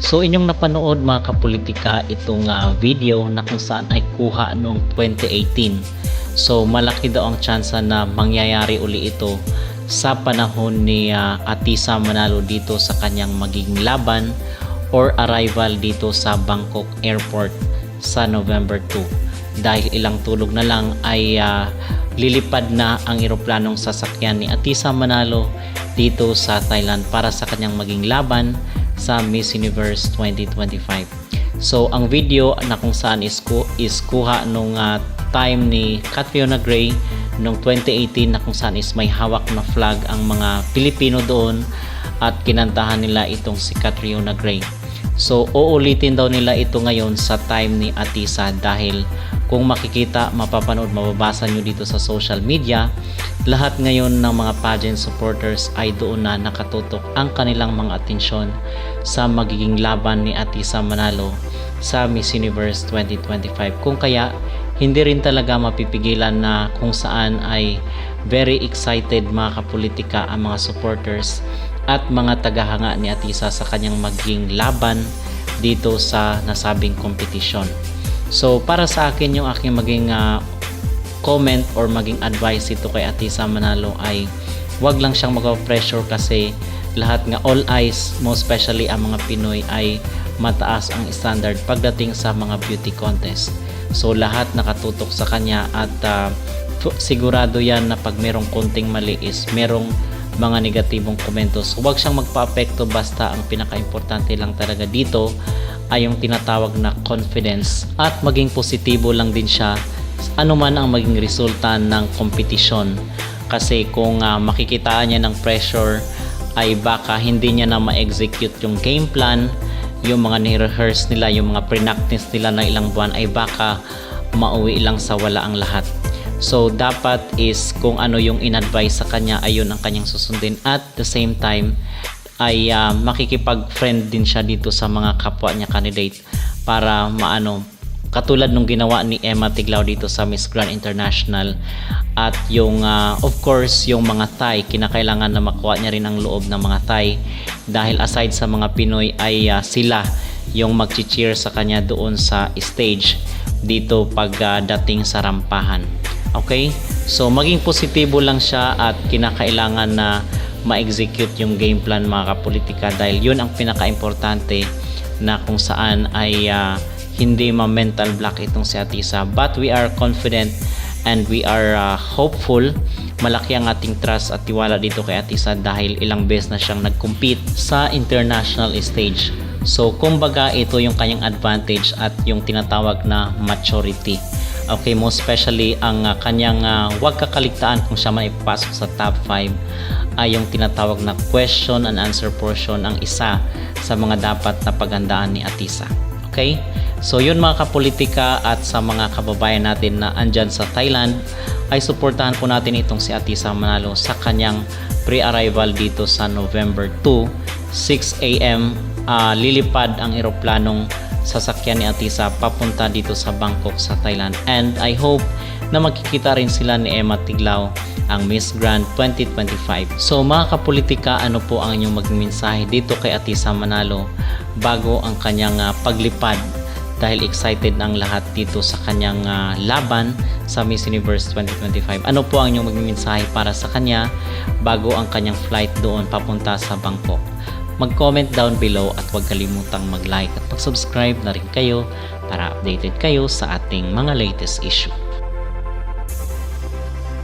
So inyong napanood mga kapolitika itong video na kung saan ay kuha noong 2018. So malaki daw ang tsansa na mangyayari uli ito sa panahon ni Atisa Manalo dito sa kanyang magiging laban or arrival dito sa Bangkok Airport sa November 2. Dahil ilang tulog na lang ay lilipad na ang eroplanong sasakyan ni Atisa Manalo dito sa Thailand para sa kanyang maging laban sa Miss Universe 2025. So ang video na kung saan is kuha nung time ni Catriona Gray noong 2018 na kung saan is may hawak na flag ang mga Pilipino doon at kinantahan nila itong si Catriona Gray. So uulitin daw nila ito ngayon sa time ni Atisa dahil kung makikita, mapapanood, mababasa nyo dito sa social media, lahat ngayon ng mga pageant supporters ay doon na nakatutok ang kanilang mga atensyon sa magiging laban ni Atisa Manalo sa Miss Universe 2025. Kung kaya, hindi rin talaga mapipigilan na kung saan ay very excited mga kapolitika ang mga supporters at mga tagahanga ni Atisa sa kanyang magiging laban dito sa nasabing kompetisyon. So para sa akin yung aking maging comment or maging advice ito kay Atisa Manalo ay wag lang siyang mag-pressure kasi lahat nga all eyes, most especially ang mga Pinoy ay mataas ang standard pagdating sa mga beauty contest. So lahat nakatutok sa kanya at sigurado yan na pag merong konting mali is merong mga negatibong komento. So wag siyang magpa-apekto, basta ang pinaka-importante lang talaga dito ay yung tinatawag na confidence at maging positibo lang din siya anuman ang maging resulta ng kompetisyon. Kasi kung makikitaan niya ng pressure ay baka hindi niya na ma-execute yung game plan, yung mga ni-rehearse nila, yung mga pre-practice nila na ilang buwan ay baka mauwi lang sa wala ang lahat. So dapat is kung ano yung in-advise sa kanya ay yun ang kanyang susundin, at the same time ay makikipag-friend din siya dito sa mga kapwa niya candidate para katulad nung ginawa ni Emma Tiglao dito sa Miss Grand International. At yung of course yung mga Thai, kinakailangan na makuha niya rin ang loob ng mga Thai dahil aside sa mga Pinoy ay sila yung mag-cheer sa kanya doon sa stage dito pag dating sa rampahan. Okay, so maging positibo lang siya at kinakailangan na ma-execute yung game plan mga kapolitika dahil yun ang pinaka-importante na kung saan ay hindi ma-mental block itong si Atisa. But we are confident and we are hopeful. Malaki ang ating trust at tiwala dito kay Atisa dahil ilang beses na siyang nag-compete sa international stage. So kumbaga ito yung kanyang advantage at yung tinatawag na maturity. Okay, most especially ang kanyang huwag kakaligtaan kung siya man ipapasok sa top 5 ay yung tinatawag na question and answer portion ang isa sa mga dapat na paghandaan ni Atisa. Okay? So yun mga kapolitika, at sa mga kababayan natin na andyan sa Thailand ay suportahan po natin itong si Atisa Manalo sa kanyang pre-arrival dito sa November 2, 6 AM lilipad ang eroplanong sasakyan ni Atisa papunta dito sa Bangkok sa Thailand, and I hope na magkikita rin sila ni Emma Tiglao, ang Miss Grand 2025. So mga kapolitika, ano po ang inyong maging mensahe dito kay Atisa Manalo bago ang kanyang paglipad, dahil excited ang lahat dito sa kanyang laban sa Miss Universe 2025. Ano po ang inyong maging mensahe para sa kanya bago ang kanyang flight doon papunta sa Bangkok? Mag-comment down below at huwag kalimutang mag-like at mag-subscribe na rin kayo para updated kayo sa ating mga latest issue.